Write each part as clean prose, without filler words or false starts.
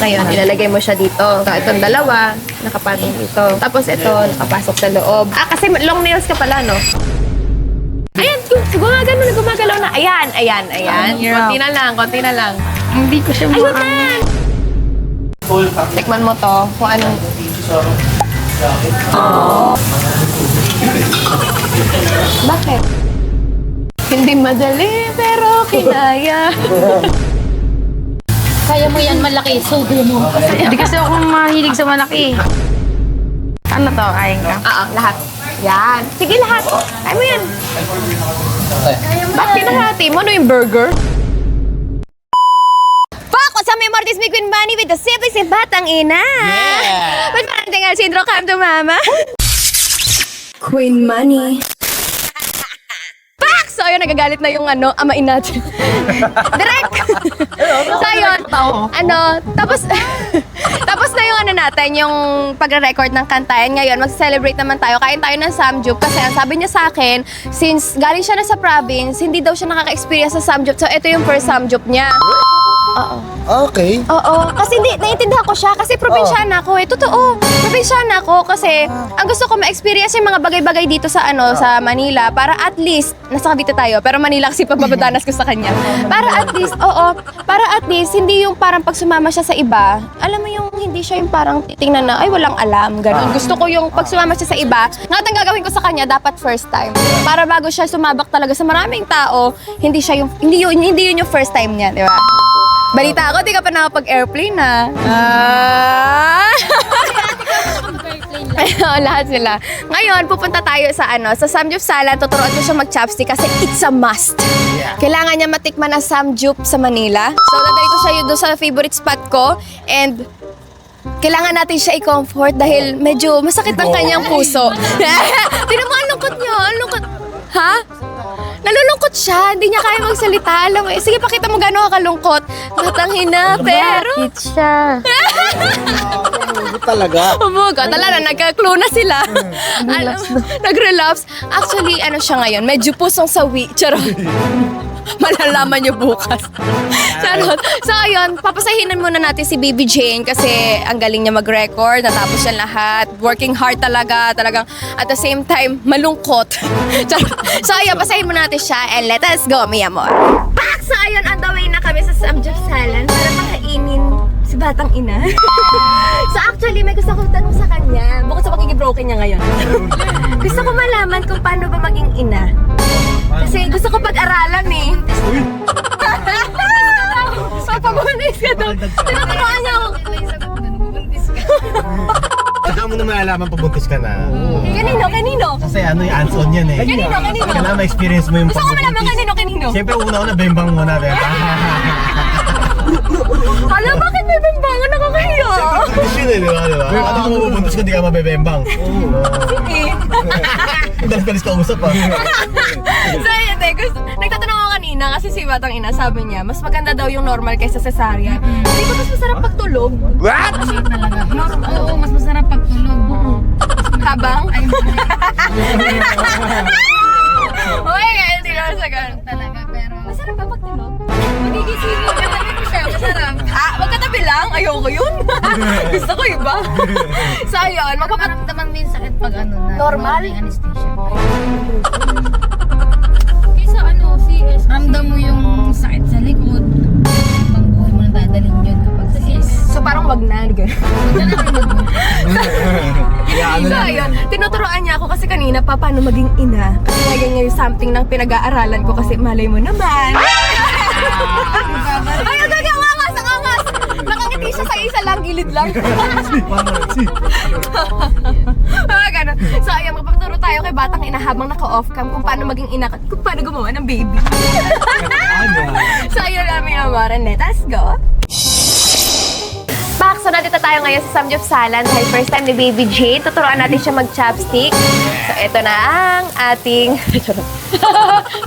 Ngayon, ilalagay mo siya dito. So, itong dalawa, nakapatong dito. Tapos ito, nakapasok sa loob. Kasi long nails ka pala, no? Ayan, gumagalaw na. Ayan. Konti na lang. Hindi ko siya Ayun na! Tikman mo to, kung anong... Bakit? Hindi madali, pero kinaya. Kaya mo yan malaki, sugo mo. Hindi kasi ako mahilig sa malaki. Ano to, kain ka? Lahat. Yan. Sige, lahat. Kaya mo yan. Ba't kinahati mo? Ano yung burger? Fuck! What's up, may Martis, may Queen Bunny with the simple si Batang Ina. Yeah! Ba't parang tinggal si Indro come to mama? Queen Money. Fuck! So, ayun, nagagalit na yung amain natin. Direct! So, ayun, tapos na yung natin, yung pagre-record ng kantayan. Ngayon, mag-celebrate naman tayo. Kain tayo ng samgyup kasi ang sabi niya sa akin, since galing siya na sa province, hindi daw siya nakaka-experience sa samgyup. So, ito yung first samgyup niya. Oo. Okay. Oo. Kasi naiintindihan ko siya kasi probinsyana ako eh. Totoo. Probinsyana ako kasi ang gusto ko ma-experience yung mga bagay-bagay dito sa sa Manila para at least, nasa Cavite tayo, pero Manila kasi pagbabadanas ko sa kanya. Para at least, hindi yung parang pag sumama siya sa iba, alam mo yung hindi siya yung parang titingnan na, ay walang alam, ganun. Gusto ko yung pag sumama siya sa iba, ngayon ang gagawin ko sa kanya, dapat first time. Para bago siya sumabak talaga sa maraming tao, hindi yun yung first time niya, di ba? Balita ako, di ka pa nakapag-airplane na. Ayun, lahat sila. Ngayon, pupunta tayo sa sa Samgyup Salad. Tuturuan ko siya mag-chopstick kasi it's a must. Kailangan niya matikman ang Samgyup sa Manila. So, dadali ko siya yun doon sa favorite spot ko. And kailangan natin siya i-comfort dahil medyo masakit ang kanyang puso. Tignan mo, ang lungkot niya. Ang lungkot. Ha? Nalulungkot siya, hindi niya kaya magsalita. Alam mo, sige, pakita mo gano'n kakalungkot. Batang hina, pero... Bakit siya? Talaga. Umuga, talaga, nagka-clue na sila. Nag-relapse. Actually, siya ngayon, medyo pusong sawi. Charot. Malalaman niyo bukas. Charot. So, ayun, papasahinan muna natin si Baby Jane kasi ang galing niya mag-record, natapos siya lahat. Working hard talaga, talagang at the same time, malungkot. Charot. So, ayun, pasahin muna natin siya and let us go, mi amor. Pak! So, ayun, on the way na kami sa Samgyup Salad para makainin si Batang Ina. So, actually, may gusto kong tanong sa kanya. Bukod sa pagiging-broken niya ngayon. Gusto ko malaman kung paano ba maging ina. Kasi gusto ko pag-aralan eh. Papabuntis ka to. Tinuturuan niya ako. Saka mo na malalaman pabuntis ka na. Kanino? Kasi yung hands-on yan eh. Kanino? Kailangan ma-experience mo yung Gusto ko malaman kanino? Siyempre, una-una, bembang muna. Hala, bakit may bimbangan? Nakakahiya. Tradisyon eh, di ba? Ano kung mabubuntis ka, di ka mabebembang. Sige. Dalas-dalis ka usap ah. So, yun, nagtatanong ako kanina kasi si Batang Ina, sabi niya, mas maganda daw yung normal kaysa cesarean. Hindi ko mas masarap pagtulog. What? Oo, mas masarap pagtulog. Habang? Uy, hindi naman sa ganun. Talaga, pero... Masarap ba pagtulog? Magigising mo, ko siya, masarap. Magkatabi lang? Ayoko yun. Gusto ko iba. So, ayun, Makaramdaman mo yung sakit pag na. Normal? Yung anesthesia. Kaysa CS. Ramdam mo yung sakit sa likod. Ibang buhay mo na dadalhin yun kapag sa CS. So, parang wag na. Huwag na natin So, ayun, tinuturoan niya ako kasi kanina pa paano maging ina. Kasi lagyan niya yung something ng pinag-aaralan ko kasi malay mo naman. Ay, ang angas! Nakangiti siya sa isa lang, gilid lang. Ganun. So, ayun, magpapaturo tayo kay Batang Ina habang naka-off cam kung paano maging ina, kung paano gumawa ng baby. So, ayun namin amor, and let us go. So, nandito tayo ngayon sa Samgyup Salad dahil first time ni Baby Jane. Tuturuan natin siya mag-chopstick. So, ito na ang ating...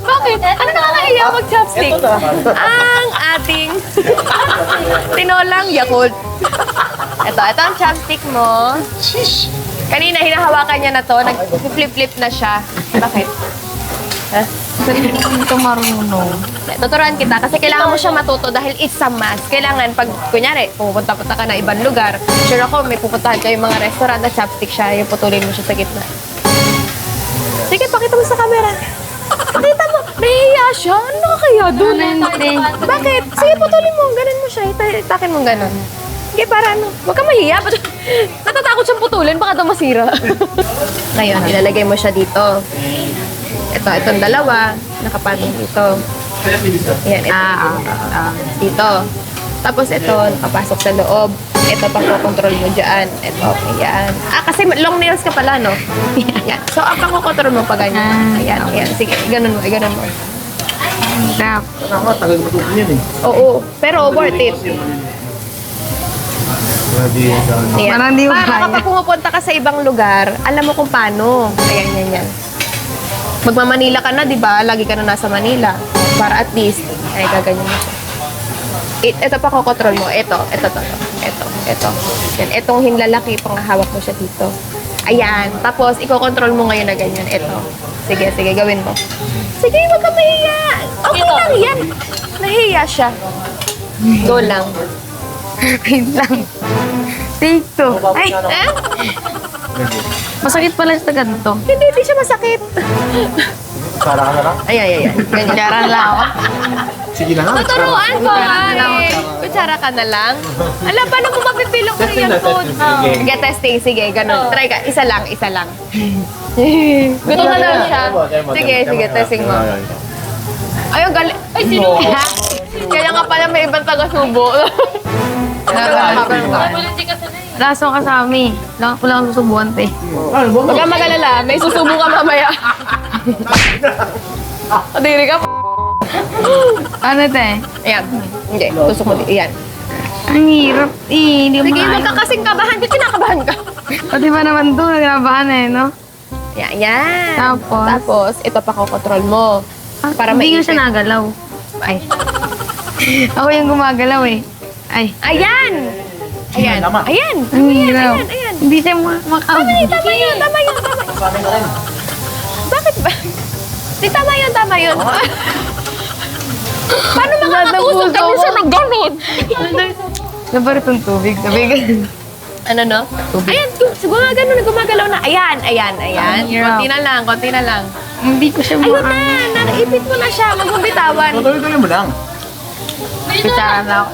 Bakit? Ano nakakahiya mag-chopstick? Ang ating... tinolang Yakult. Ito ang chopstick mo. Kanina, hinahawakan niya na to. Nag-flip-flip na siya. Bakit? Ha? Hindi ka marunong. Tuturuan kita kasi kailangan mo siya matuto dahil it's a must. Kailangan pag, kunyari, pupunta-punta ka na ibang lugar, sure ako may pupuntahan kayo mga restaurant na chopstick siya, yung putulin mo siya sa gitna. Sige, pakita mo sa camera. Pakita mo. Nahihiya siya. Ano nakakaya doon? Bakit? Sige, putulin mo. Ganon mo siya. Itakin mo ganon. Sige, para ano. Huwag ka mahiya. Natatakot siyang putulin. Baka daw masira. Ngayon, ilalagay mo siya dito. Itong dalawa. Nakapatong dito. Ayan, ito. Dito. Tapos ito, nakapasok sa loob. Ito, pang-control mo dyan. Ito, ayan. Kasi long nails ka pala, no? Ayan. So, ang pang-control mo pa ganyan. Ayan, ayan. Sige, ganun mo, ganun mo. Tama, tagal matuto yan eh. Oo, pero worth it. Ayan. Parang di mo Para kaya. kapag pumupunta ka sa ibang lugar, alam mo kung paano. Ayan, yan, yan. Magmamanila ka na, di ba? Lagi ka na nasa Manila. Para at least, ay, gaganyan mo siya. Ito pa kontrol mo. Ito. Yan. Itong hinlalaki, panghahawak mo siya dito. Ayan. Tapos, iko-control mo ngayon na ganyan. Ito. Sige, gawin mo. Sige, wag ka mahiya. Okay lang yan. Nahiya siya. Go lang. Wait lang. Take two. Ay, masakit pala sa ganito. Hindi siya masakit. Sara ka na lang? Ayan. Ganyan. Kutsara lang ako. Sige na nga. Tuturuan ko ay. Kutsara ka na lang. Alam, paano mo mapipilo ko Testing yung na, food? testing. Sige. Sige, testing. Sige, ganun. Try ka. Isa lang. Gusto na lang siya. Sige, testing mo. Ay, ang galing. Ay, sino? Ha? Kaya nga pala may ibang taga-subo. Laso ka sa amin. Wala kang susubuan, te. Huwag kang mag-alala. May susubo ka mamaya. Adiri ka. Ano, te? Ayan. Hindi. Tusok mo. Ayan. Ang hirap, eh. Hindi mo Sige, huwag ka kasing kabahan. Ba't kinakabahan ka? Pati ba naman to, naglabahan eh, no? Yan. Tapos? Tapos, ito pa kontrol mo. Para Hindi ko maipit. siya nagalaw. Ay. Ako yung gumagalaw eh. Ay, Ayan! Ayan. Tama. Ayan. ang hirap. Ayan. Hindi siya makabit. Tama yun. Bakit ba? Di, tama yun. Paano makakatusok ka siya ng ganun? Dapat itong tubig. Ano no? Ayan, gumagalaw na. Ayan. hirap. Konti na lang. Hindi ko siya Ayun na, naipit mo na siya. Magbubitawan. Tuloy-tuloy mo lang. Kutsara na ako.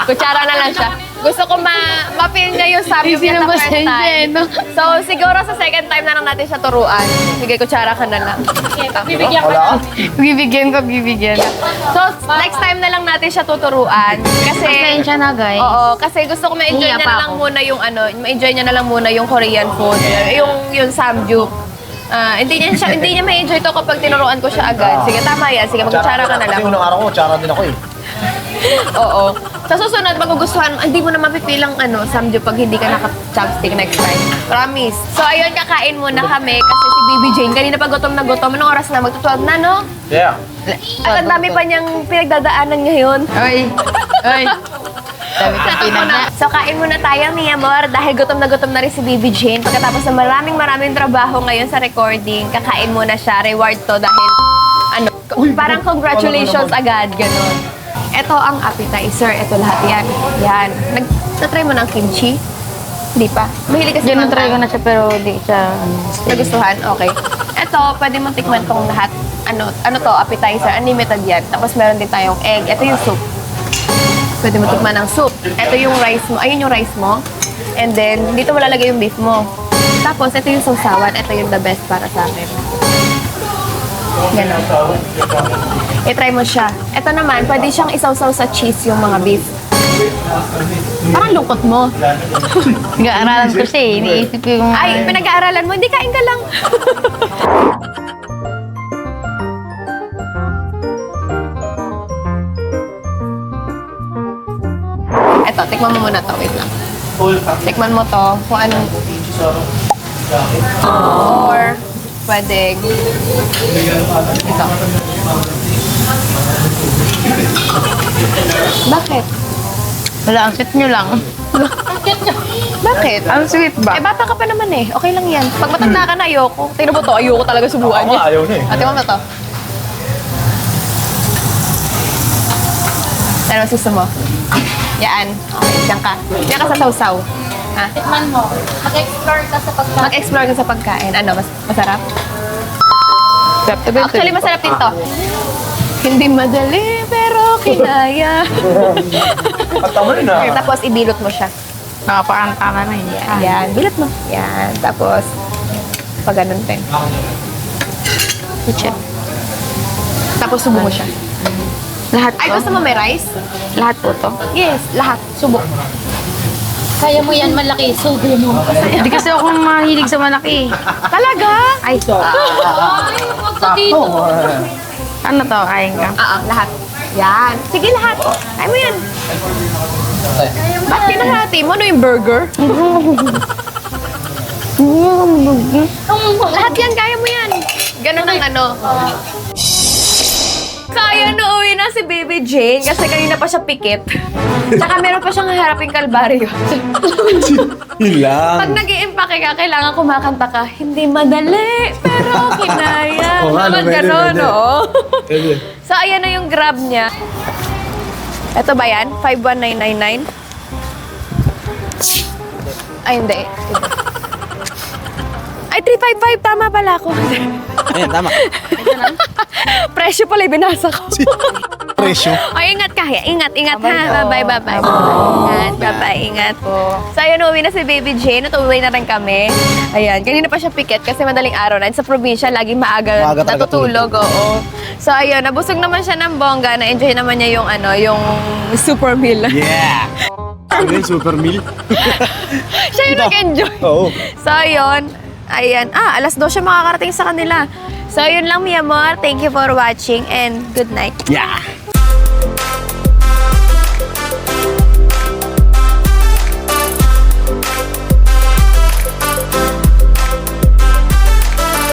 Kutsara na lang siya. Gusto ko ma-feel niya yung sabi Hindi niya sa sila first pasensya, time. no? So, siguro sa second time na lang natin siya turuan. Sige, kutsara ka na lang. Wala. Bibigyan. So, next time na lang natin siya tuturuan. Kasi, Pasensya na, guys. oo, kasi gusto ko ma-enjoy Hiya niya pa na lang ako. muna yung ma-enjoy niya na lang muna yung Korean food. Yung samgyup. Hindi niya ma-enjoy to kapag tinuruan ko siya agad. Sige, tama yan. Sige, magkutsara ka na lang. Kasi unang araw ko, tsara din ako eh. Oo. Sa susunod, magugustuhan, hindi mo na mapipilang samgyup pag hindi ka naka-chopstick next time. Promise. So, ayun, kakain muna kami kasi si Baby Jane, kanina pa gutom na gutom. Anong oras na? Magtutuwag na, no? Yeah. At ang dami pa niyang pinagdadaanan ngayon. Oy. Dami ka pinagda. So, kain muna tayo, mi amor, dahil gutom na rin si Baby Jane. Pagkatapos ng maraming trabaho ngayon sa recording, kakain muna siya. Reward to dahil, parang congratulations agad, ganun. Ito ang appetizer. Ito lahat yan. Yan. Na-try mo ng kimchi? Hindi pa. Mahilig kasi Yun, try ko na siya pero di siya... Nagustuhan? Okay. Ito, pwede mong tikman tong lahat. Ano to? Appetizer. Unlimited yan. Tapos meron din tayong egg. Ito yung soup. Pwede mo tikman ng soup. Ito yung rice mo. Ayun yung rice mo. And then, dito mo lalagay yung beef mo. Tapos, ito yung sausawan. Ito yung the best para sa akin. Ganon. I-try mo siya. Ito naman, pwede siyang isawsaw sa cheese yung mga beef. Parang lungkot mo. Nag-aaralan ko siya eh. Iniisip ko yung... Ay, pinag-aaralan mo. Hindi, kain ka lang. Eto, tikman mo muna to. Wait lang. Tikman mo to kung anong... Or, pwede... Ito. Bakit? Wala, ang cute nyo lang. Bakit? Ang sweet ba? Eh, bata ka pa naman eh. Okay lang yan. Pag matanda ka na, ayoko. Tingnan mo to, ayoko talaga subukan niya. ayaw na eh. Ate mo to. Ano suso mo? Yan. Okay, diyan ka. Diyan ka sa sausaw. Ha? Tikman mo. Mag-explore ka sa pagkain. Mag-explore ka sa pagkain. Ano, masarap? Acceptable. Actually, masarap din to. Hindi madali, pero kinaya. At tama rin ah. Tapos, ibilot mo siya. Nakapakantama na yun. Yan, bilot mo. Yan, tapos, pag ganun din. Kuchet. Tapos, subo mo siya. Lahat Ay, to? gusto mo may rice? Lahat po to? Yes, lahat. Subok. Kaya mo yan malaki, subo mo. Hindi kasi ako mahilig sa malaki. Talaga? Ay, huwag ka dito. Ano to? Kain ka? Lahat. Yan. Sige, lahat. Kaya mo yan. Ba't kinahati mo? Ano yung burger? Lahat yan, kaya mo yan. Ganun ang ano. Kaya na uwi na si Baby Jane kasi kanina pa siya pikit. Tsaka meron pa siyang haraping kalbaryo. Yun lang. Pag nag-iimpake ka, kailangan kumakanta ka. Hindi madali, pero kinaya. Oo nga, Naman pwede, ganon, pwede. oo. Pwede. So, ayan na yung grab niya. Ito ba yan? 51999? Ay, hindi. Ay, 355. Tama pala ako. Ayan, tama. Presyo pala, binasa ko. Presyo. Ay, ingat ka. Ingat ha. Bye-bye, bye-bye. Ingat, bye-bye, ingat. So, ayun, uwi na si Baby Jane. At uwi na rin kami. Ayan, kanina pa siya pikit kasi madaling araw na. Sa probinsya, laging maaga Maaga talaga natutulog. Oo. So, ayun, nabusog naman siya ng bongga. Na-enjoy naman niya yung, yung super meal. Yeah! Ano yung super meal? Siya yung nag-enjoy. Oo. So, ayun. Ayan. Alas 2 siya makakarating sa kanila. So, yun lang, mi amor. Thank you for watching and good night. Yeah!